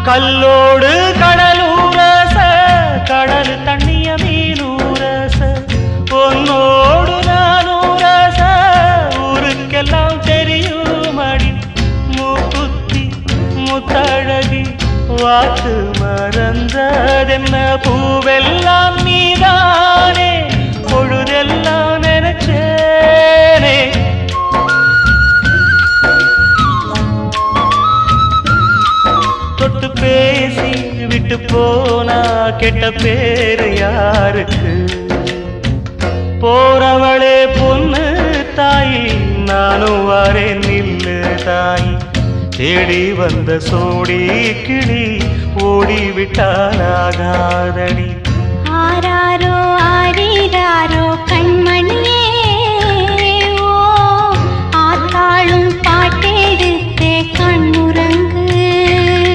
கல்லோடு கடலூரச கடல் தண்ணிய மீனூரச பொன்னோடு நானூரச ஊருக்கெல்லாம் தெரியுமடி மூக்குத்தி முத்தழகி வாக்கு மறந்ததென்ன பூவெல்லாம் நீதானே பொழுதெல்லாம் நினைச்சேனே தொட்டு பேசி விட்டு போனா கெட்ட பேரு யாருக்கு போறவளே பொண்ணு தாயி நானும் வரேன் நில்லு தாயி தேடி வந்த சோடி கிளி ஓடிவிட்டாலாகாதடி ஆராரோ ஆரீராரோ கண்மணியே